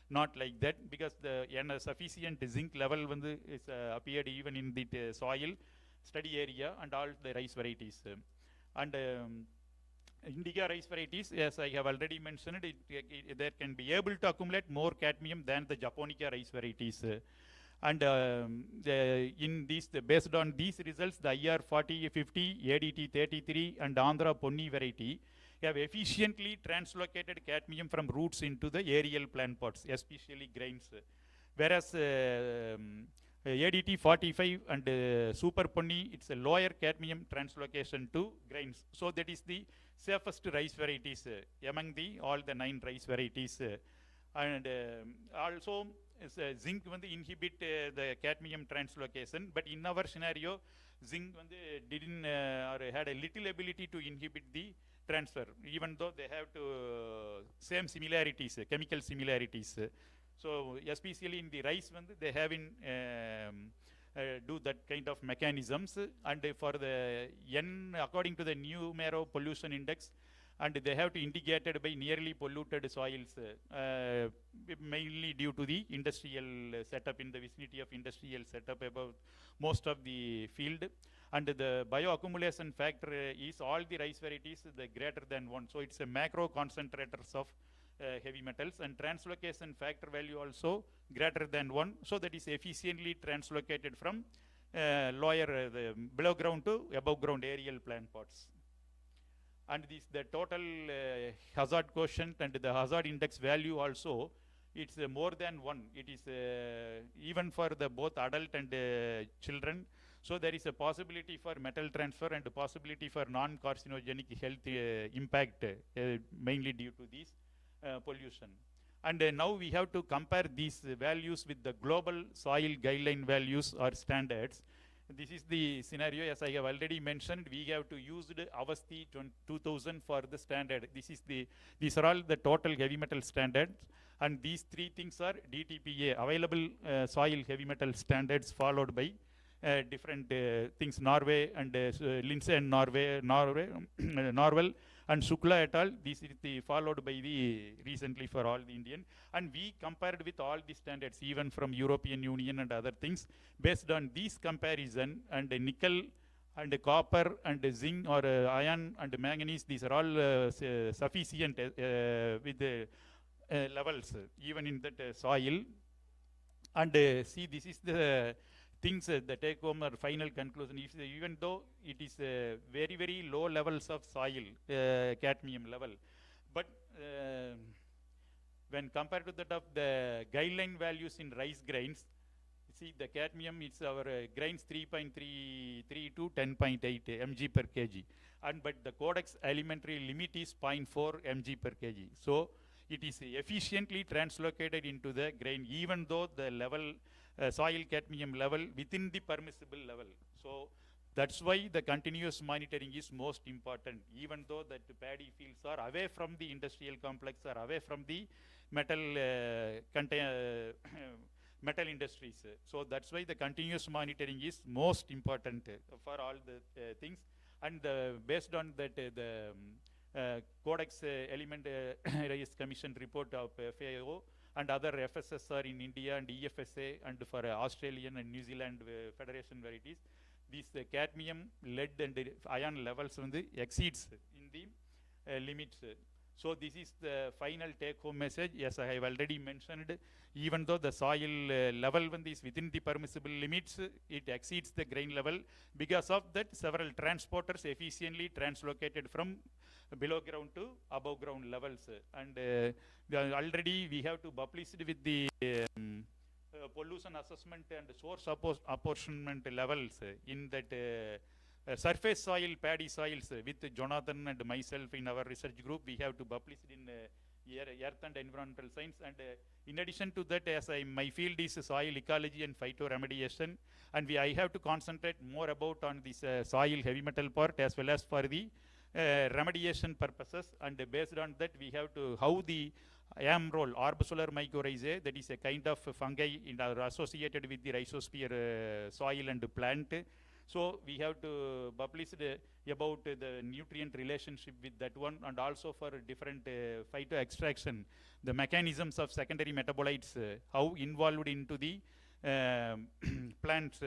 not like that, because the sufficient zinc level when is appeared even in the soil study area and all the rice varieties. And indica rice varieties, as I have already mentioned, they can be able to accumulate more cadmium than the Japonica rice varieties. And in these, based on these results, the IR 40, 50, ADT 33, and Andhra Ponni variety have efficiently translocated cadmium from roots into the aerial plant pots, especially grains. Whereas ADT 45 and super ponni, it's a lower cadmium translocation to grains. So that is the safest rice varieties among all the 9 rice varieties. And also zinc inhibit the cadmium translocation, but in our scenario, zinc didn't or had a little ability to inhibit the transfer, even though they have same similarities, chemical similarities. So especially in the rice, they have do that kind of mechanisms, and for the N, according to the numero pollution index, and they have to indicate it by nearly polluted soils, mainly due to the industrial setup, in the vicinity of industrial setup above most of the field. And the bioaccumulation factor is all the rice varieties the greater than 1. So it's a macro concentrators of heavy metals, and translocation factor value also greater than 1. So that is efficiently translocated from lower, below ground to above ground aerial plant pots. And this, the total hazard quotient and the hazard index value also, it's more than 1. It is even for the both adult and children. So there is a possibility for metal transfer and a possibility for non-carcinogenic health impact, mainly due to this pollution. And now we have to compare these values with the global soil guideline values or standards. This is the scenario, as I have already mentioned. We have to use the Avasti 2000 for the standard. These are all the total heavy metal standards, and these 3 things are DTPA, available soil heavy metal standards, followed by different things, Norway and Lindsay and Norway, Norwell and Shukla et al. This is the followed by the recently for all the Indian. And we compared with all the standards, even from European Union and other things. Based on these comparison and nickel and copper and zinc or iron and manganese, these are all sufficient with the levels, even in that soil. And see, this is the things, the take home or final conclusion. If, even though it is very, very low levels of soil, cadmium level, but when compared to that of the guideline values in rice grains, see the cadmium, it's our grains 3.33 to 10.8 mg per kg. And but the codex elementary limit is 0.4 mg per kg. So it is efficiently translocated into the grain, even though the level, soil cadmium level within the permissible level. So that's why the continuous monitoring is most important, even though that paddy fields are away from the industrial complex or away from the metal metal industries. So that's why the continuous monitoring is most important for all the things. And based on that, the Codex Element Race Commission report of FAO and other FSSR in India and EFSA and for Australian and New Zealand Federation varieties, these cadmium, lead and iron levels exceeds in the limits. So this is the final take-home message. Yes, I have already mentioned, even though the soil level when is within the permissible limits, it exceeds the grain level. Because of that, several transporters efficiently translocated from below ground to above ground levels. And already we have to publish it with the pollution assessment and source apportionment levels in that surface soil, paddy soils with Jonathan and myself in our research group. We have to publish it in Earth and Environmental Science. And in addition to that, as my field is soil ecology and phytoremediation, and I have to concentrate more about on this soil heavy metal part as well as for the remediation purposes. And based on that, we have to how the AMROL, arbosolar mycorrhizae, that is a kind of fungi associated with the rhizosphere soil and plant. So we have to publish about the nutrient relationship with that one, and also for different phyto extraction, the mechanisms of secondary metabolites, how involved into the plant's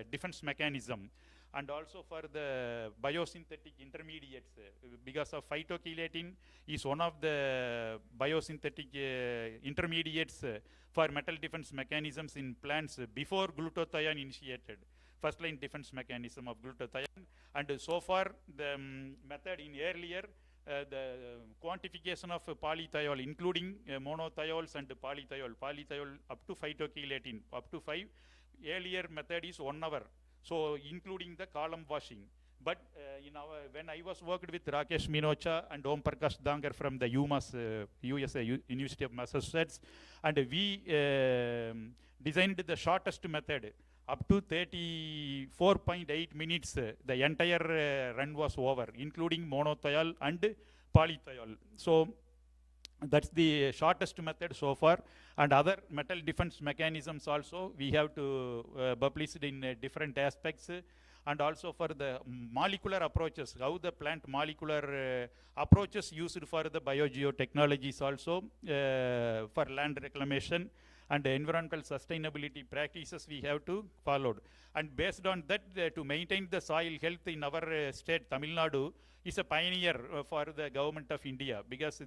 defense mechanism, and also for the biosynthetic intermediates, because of phytochelatin is one of the biosynthetic intermediates for metal defense mechanisms in plants before glutathione initiated. First line defense mechanism of glutathione. And so far the method in earlier the quantification of polythiol, including monothiols and polythiol up to phytochelatin, up to 5. Earlier method is 1 hour. So including the column washing. But in our, when I was worked with Rakesh Minocha and Om Prakash Dangar from the UMass, USA, University of Massachusetts, and we designed the shortest method. Up to 34.8 minutes, the entire run was over, including monothiol and polythiol. So that's the shortest method so far. And other metal defense mechanisms also, we have to publish it in different aspects. And also for the molecular approaches, how the plant molecular approaches used for the biogeotechnologies also, for land reclamation and environmental sustainability practices we have to follow. And based on that, to maintain the soil health in our state, Tamil Nadu is a pioneer for the government of India, because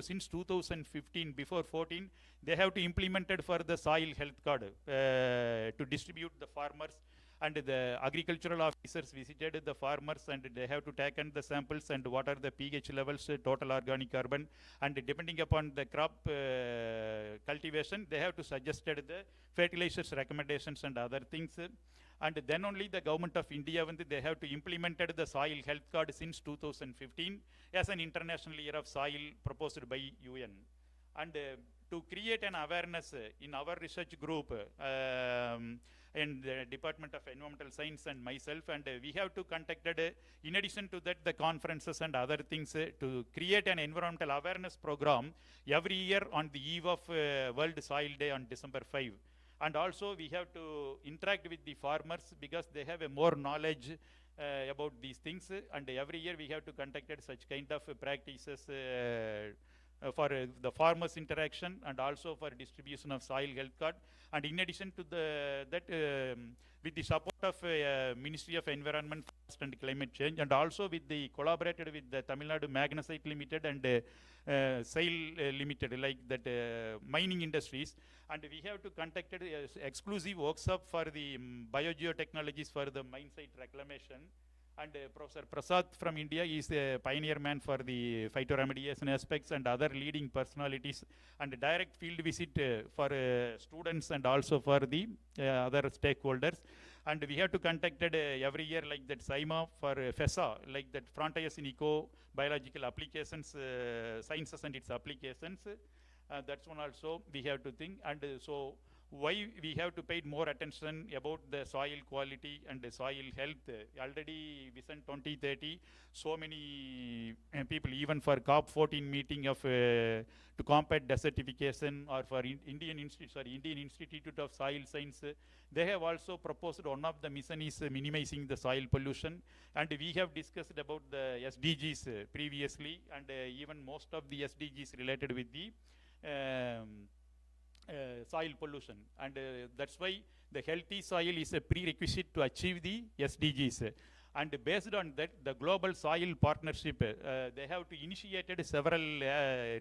since 2015, before 14, they have to implement it for the soil health card to distribute the farmers. And the agricultural officers visited the farmers, and they have to take in the samples and what are the pH levels, total organic carbon, and depending upon the crop cultivation, they have to suggest the fertilizers recommendations and other things. And then only the government of India, when they have to implement the soil health card since 2015 as an international year of soil proposed by UN. And to create an awareness in our research group, and the Department of Environmental Science and myself, and we have to conduct, in addition to that, the conferences and other things to create an environmental awareness program every year on the eve of World Soil Day on December 5. And also we have to interact with the farmers because they have a more knowledge about these things, and every year we have to conduct such kind of practices for the farmers interaction and also for distribution of soil health card. And in addition to that, with the support of Ministry of Environment, Forest and Climate Change, and also with the collaborated with the Tamil Nadu Magnesite Limited and SAIL Limited, like that mining industries, and we have to conduct exclusive workshop for the biogeotechnologies for the mine site reclamation. And Professor Prasad from India is a pioneer man for the phytoremediation aspects, and other leading personalities, and direct field visit for students and also for the other stakeholders. And we have to conduct every year like that CIIEMAD for FESA, like that frontiers in eco-biological applications, sciences and its applications. That's one also we have to think. And so why we have to pay more attention about the soil quality and the soil health. Already Vision 2030, so many people, even for COP14 meeting of to combat desertification, or for Indian Institute of Soil Science, they have also proposed one of the mission is minimizing the soil pollution, and we have discussed about the SDGs previously, and even most of the SDGs related with the soil pollution, and that's why the healthy soil is a prerequisite to achieve the SDGs. And based on that, the Global Soil Partnership, they have to initiated several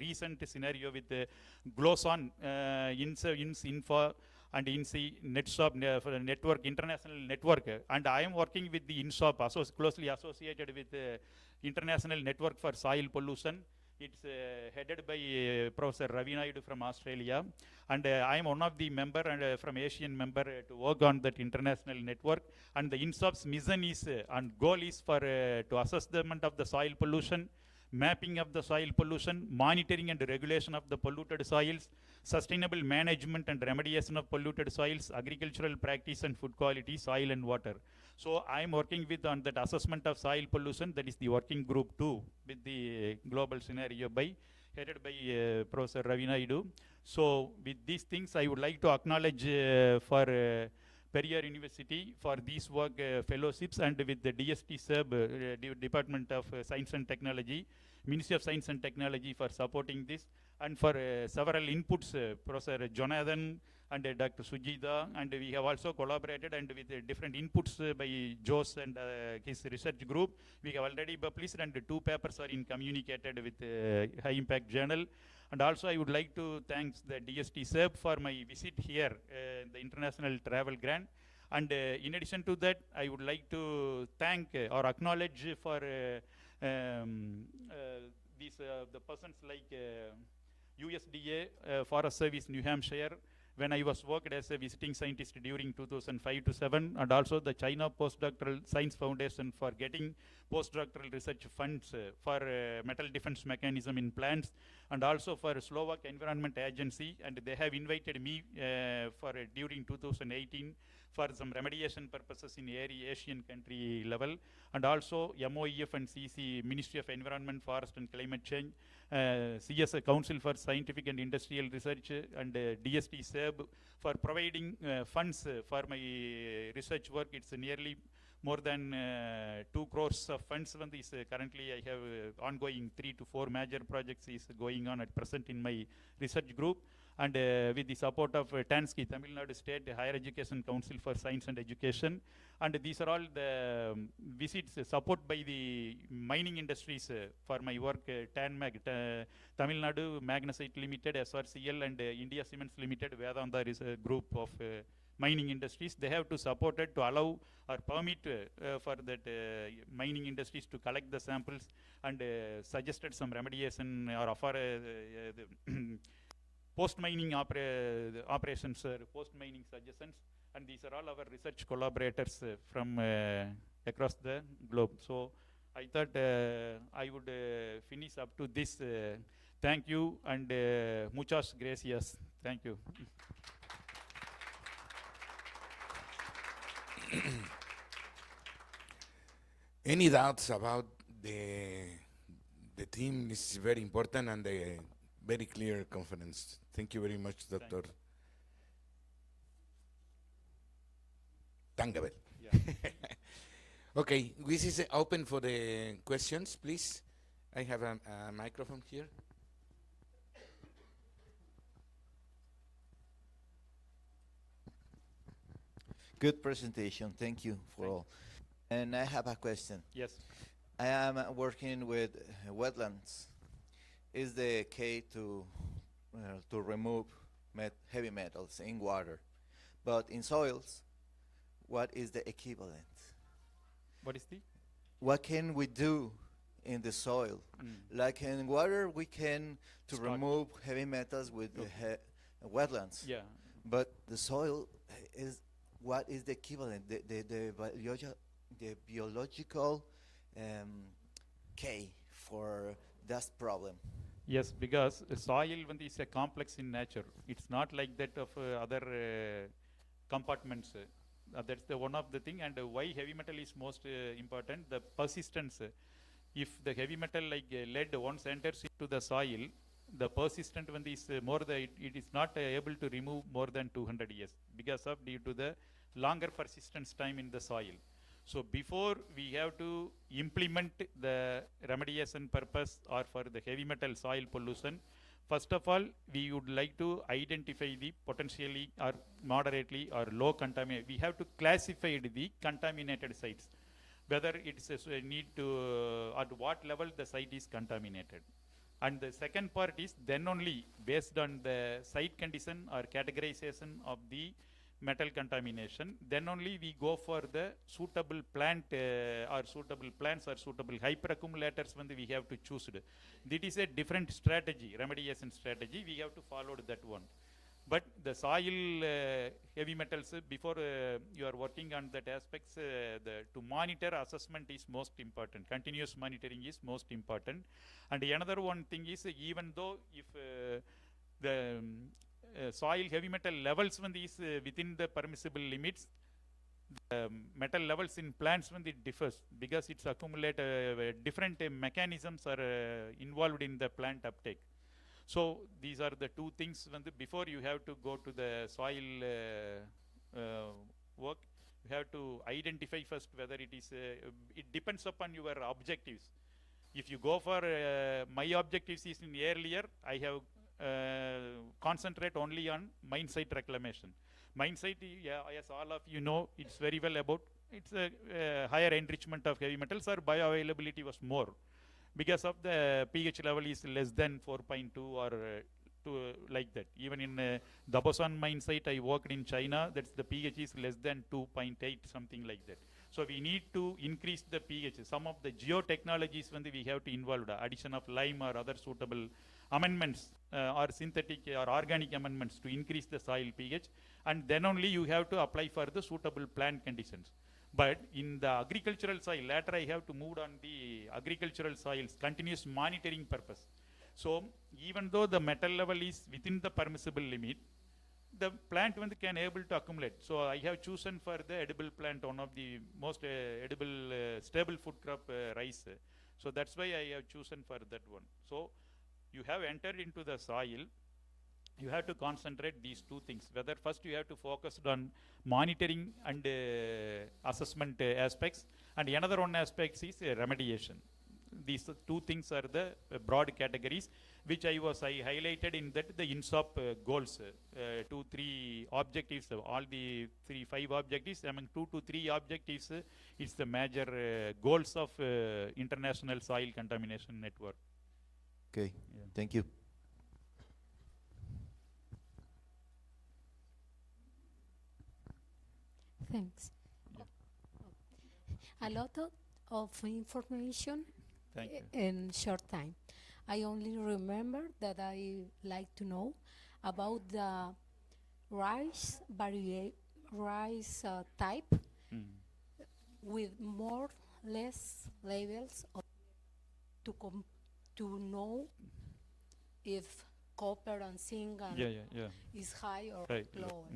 recent scenario with GLOSON, INFO, and INSI, NetShop, network, international network. And I am working with the INSHOP, closely associated with International Network for Soil Pollution. It's headed by Professor Ravi Naidu from Australia, and I am one of the member and from Asian member to work on that international network. And the INSOP's mission is and goal is for to assessment of the soil pollution, mapping of the soil pollution, monitoring and regulation of the polluted soils, sustainable management and remediation of polluted soils, agricultural practice and food quality, soil and water. So I am working with on that assessment of soil pollution. That is the working group 2 with the global scenario headed by Professor Ravi Naidu. So with these things, I would like to acknowledge for Periyar University for these work fellowships, and with the DST SEB, Department of Science and Technology, Ministry of Science and Technology for supporting this, and for several inputs, Professor Jonathan and Dr. Sujita, and we have also collaborated and with different inputs by Jose and his research group. We have already published, and 2 papers are communicated with high impact journal. And also I would like to thank the DST SEB for my visit here, the international travel grant. And in addition to that, I would like to thank or acknowledge for these the persons like USDA, Forest Service, New Hampshire, when I was worked as a visiting scientist during 2005 to 7, and also the China Postdoctoral Science Foundation for getting postdoctoral research funds for metal defense mechanism in plants, and also for Slovak Environment Agency, and they have invited me for during 2018 for some remediation purposes in Asian country level, and also MOEF and CC, Ministry of Environment, Forest and Climate Change, CS Council for Scientific and Industrial Research, and DST SEB for providing funds for my research work. It's nearly more than 2 crores of funds. Currently I have ongoing 3 to 4 major projects is going on at present in my research group, and with the support of TANSCI, Tamil Nadu State Higher Education Council for Science and Education. And these are all the visits support by the mining industries for my work, TANMAG, Tamil Nadu Magnesite Limited, SRCL, and India Cements Limited. Vedanta is a group of mining industries. They have to support it to allow or permit for that mining industries to collect the samples, and suggested some remediation or offer post-mining operations, post-mining suggestions. And these are all our research collaborators from across the globe. So I thought I would finish up to this. Thank you, and muchas gracias. Thank you.
Any doubts about the theme? This is very important and a very clear conference. Thank you very much, Doctor. Thangavel.
Yeah.
Okay, this is open for the questions, please. I have a microphone here.
Good presentation. Thank you for all. And I have a question.
Yes.
I am working with wetlands. Is the key to remove heavy metals in water, but in soils, what is the equivalent?
What is the?
What can we do in the soil? Like in water, we can
Start.
remove heavy metals with the wetlands.
Yeah.
But the soil is what is the equivalent? The biological key for that problem.
Yes, because soil is a complex in nature. It's not like that of other compartments. That's the one of the thing. And why heavy metal is most important? The persistence. If the heavy metal like lead once enters into the soil, the persistent one is more. It is not able to remove more than 200 years because of due to the longer persistence time in the soil. So before we have to implement the remediation purpose or for the heavy metal soil pollution, first of all, we would like to identify the potentially or moderately or low contamination. We have to classify the contaminated sites, whether it's a need to, at what level the site is contaminated. And the second part is then only based on the site condition or categorization of the metal contamination, then only we go for the suitable plant or suitable plants or suitable hyperaccumulators when we have to choose it. That is a different strategy, remediation strategy. We have to follow that one. But the soil heavy metals, before you are working on that aspects, to monitor assessment is most important. Continuous monitoring is most important. And another one thing is, even though if the soil heavy metal levels when is within the permissible limits, the metal levels in plants when it differs because it's accumulate different mechanisms are involved in the plant uptake. So these are the two things when before you have to go to the soil work, you have to identify first whether it is, it depends upon your objectives. If you go for my objectives is in earlier, I have concentrate only on mine site reclamation. Mine site, yeah, as all of you know, it's very well about, it's a higher enrichment of heavy metals or bioavailability was more. Because of the pH level is less than 4.2 or like that. Even in Dabosan mine site, I worked in China, that's the pH is less than 2.8, something like that. So we need to increase the pH. Some of the geotechnologies when we have to involve the addition of lime or other suitable amendments or synthetic or organic amendments to increase the soil pH, and then only you have to apply for the suitable plant conditions. But in the agricultural soil, later I have to move on the agricultural soils, continuous monitoring purpose. So even though the metal level is within the permissible limit, the plant can able to accumulate. So I have chosen for the edible plant, one of the most edible stable food crop, rice. So that's why I have chosen for that one. So you have entered into the soil, you have to concentrate these two things. Whether first you have to focus on monitoring and assessment aspects, and another one aspect is remediation. These two things are the broad categories which I highlighted in that the INSOP goals, 2-3 objectives, all the 5 objectives, among 2 to 3 objectives, it's the major goals of International Soil Contamination Network.
Okay,
Yeah.
Thank you.
Thanks. A lot of information
Thank you.
in short time. I only remember that I like to know about the rice type with more less labels to know if copper and zinc and is high or
Right.
low.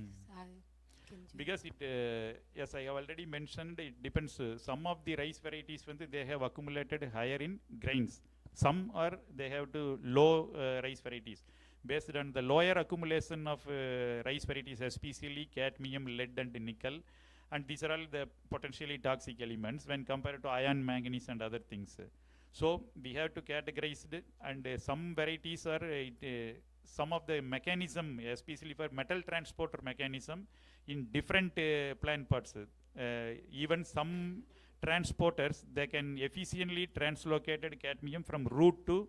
Because it, as I have already mentioned, it depends. Some of the rice varieties, when they have accumulated higher in grains. Some are, they have to low rice varieties. Based on the lower accumulation of rice varieties, especially cadmium, lead and nickel, and these are all the potentially toxic elements when compared to iron, manganese, and other things. So we have to categorize it, and some varieties are some of the mechanism, especially for metal transporter mechanism, in different plant parts. Even some transporters, they can efficiently translocated cadmium from root to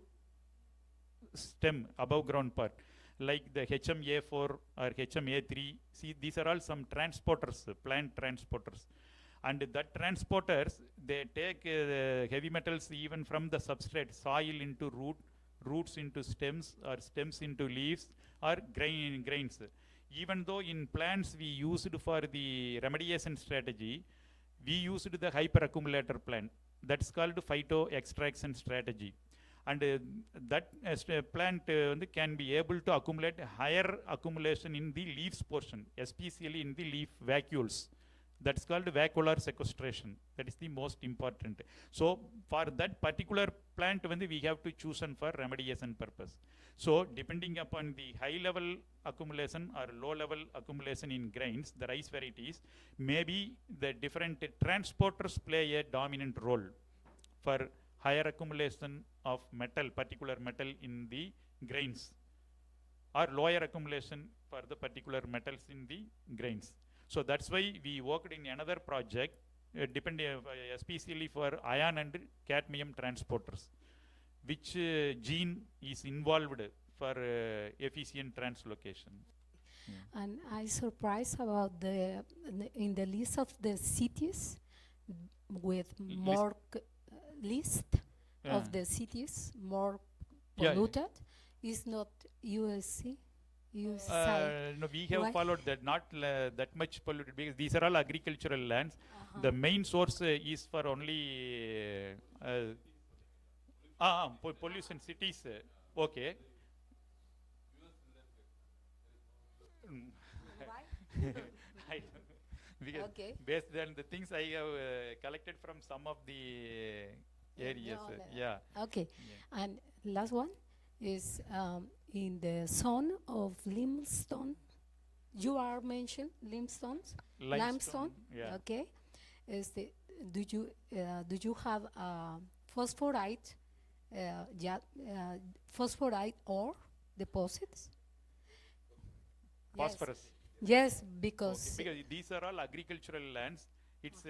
stem, above ground part, like the HMA4 or HMA3. See, these are all some transporters, plant transporters. And that transporters, they take heavy metals even from the substrate, soil into root, roots into stems, or stems into leaves, or grains. Even though in plants we used for the remediation strategy, we used the hyperaccumulator plant. That's called phyto extraction strategy. And that plant can be able to accumulate higher accumulation in the leaves portion, especially in the leaf vacuoles. That's called vacuolar sequestration. That is the most important. So for that particular plant, we have to choose for remediation purpose. So depending upon the high level accumulation or low level accumulation in grains, the rice varieties, maybe the different transporters play a dominant role for higher accumulation of metal, particular metal in the grains, or lower accumulation for the particular metals in the grains. So that's why we worked in another project, especially for iron and cadmium transporters, which gene is involved for efficient translocation.
And I surprised about in the list of the cities with more list of the cities more polluted is not USC.
No, we have followed that, not that much polluted, because these are all agricultural lands. The main source is for only pollution cities. Okay. Because based on the things I have collected from some of the areas.
Okay. Yeah. And last one is in the zone of limestone. You are mentioned limestones. Limestone.
Yeah.
Okay. Do you have phosphorite? Phosphorite ore deposits?
Phosphorus.
Yes, because
these are all agricultural lands. It's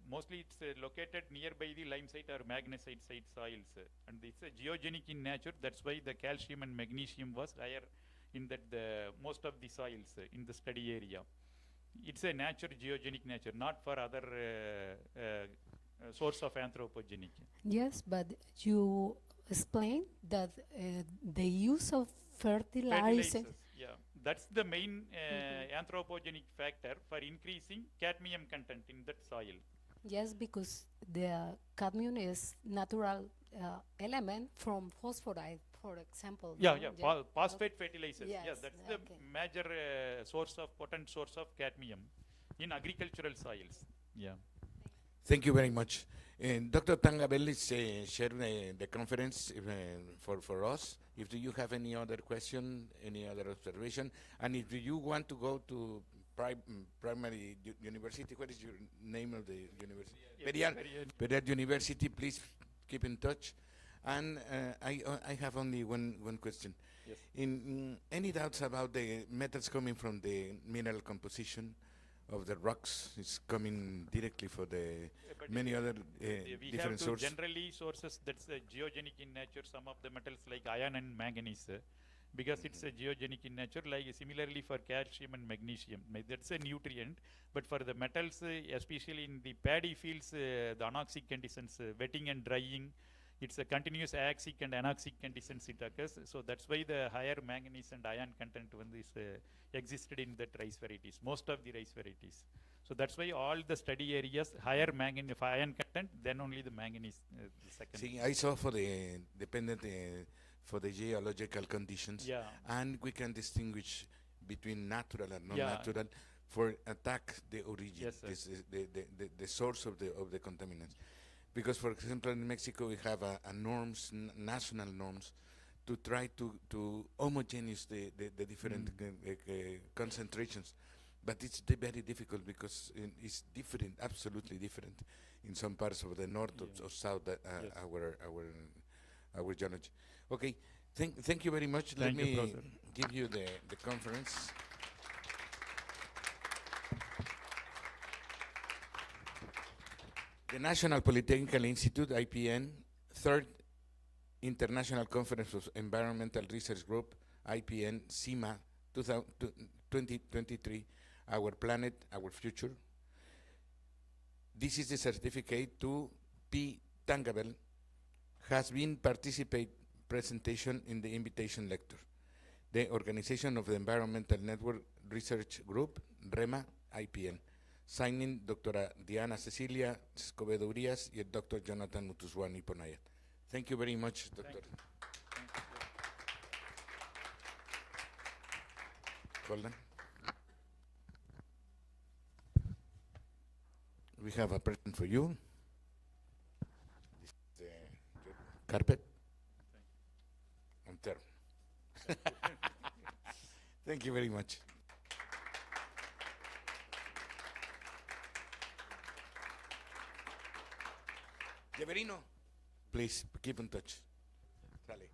mostly located nearby the limesite or magnesite site soils, and it's geogenic in nature. That's why the calcium and magnesium was higher in that most of the soils in the study area. It's a geogenic nature, not for other source of anthropogenic.
Yes, but you explained that the use of fertilizers.
Yeah, that's the main anthropogenic factor for increasing cadmium content in that soil.
Yes, because the cadmium is natural element from phosphorite, for example.
Phosphate fertilizers.
Yes,
yeah, that's the major potent source of cadmium in agricultural soils. Yeah.
Thank you very much. Dr. Thangavel is sharing the conference for us. If you have any other question, any other observation, and if you want to go to primary university, what is your name of the university? Periyar University, please keep in touch. And I have only one question.
Yes.
Any doubts about the metals coming from the mineral composition of the rocks? It's coming directly for the many other different sources.
Generally sources that's geogenic in nature. Some of the metals like iron and manganese, because it's geogenic in nature. Like similarly for calcium and magnesium, that's a nutrient. But for the metals, especially in the paddy fields, the anoxic conditions, wetting and drying, it's a continuous axic and anoxic conditions it occurs. So that's why the higher manganese and iron content existed in the rice varieties, most of the rice varieties. So that's why all the study areas, higher manganese, iron content, then only the manganese, the second.
See, I saw for the dependent for the geological conditions, and we can distinguish between natural and non-natural for attack the origin,
Yes,
the source of the contaminants. Because, for example, in Mexico we have norms, national norms, to try to homogeneous the different concentrations. but it's very difficult because it's different, absolutely different, in some parts of the north or south.
Yes.
Our geology. Okay, thank you very much.
Thank
Let
you,
me
Professor.
give you the conference. The National Polytechnical Institute, IPN, third International Conference of Environmental Research Group, IPN, CIIEMAD, 2023, Our Planet, Our Future. This is the certificate to P. Thangavel, has been presentation in the invitation lecture. The Organization of the Environmental Network Research Group, REMA, IPN. Signing, Doctora Diana Cecilia Escobedo Urias y el Dr. Jonathan Mutuswani Ponaya. Thank you very much, Doctor. Hold on. We have a present for you. This is the carpet. On term. Thank you very much. Severino, please keep in touch. Sale.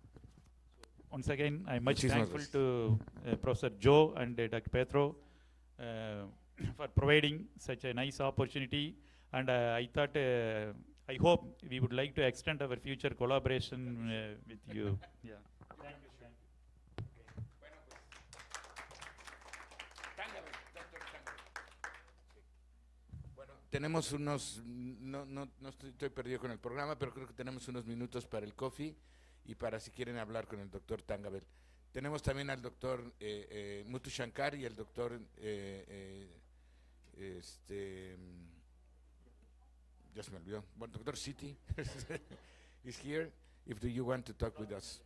Once again, I'm much
Muchísimas
thankful
gracias.
to Professor Joe and Dr. Pedro for providing such a nice opportunity. And I thought, I hope we would like to extend our future collaboration with you. Yeah. Thank you. Thank you.
Bueno, pues. Thangavel, Dr. Thangavel. Bueno, tenemos unos, no estoy perdido con el programa, pero creo que tenemos unos minutos para el coffee y para si quieren hablar con el doctor Thangavel. Tenemos también al doctor Muthu Shankar y el doctor ya se me olvidó. Bueno, doctor City is here if you want to talk with us.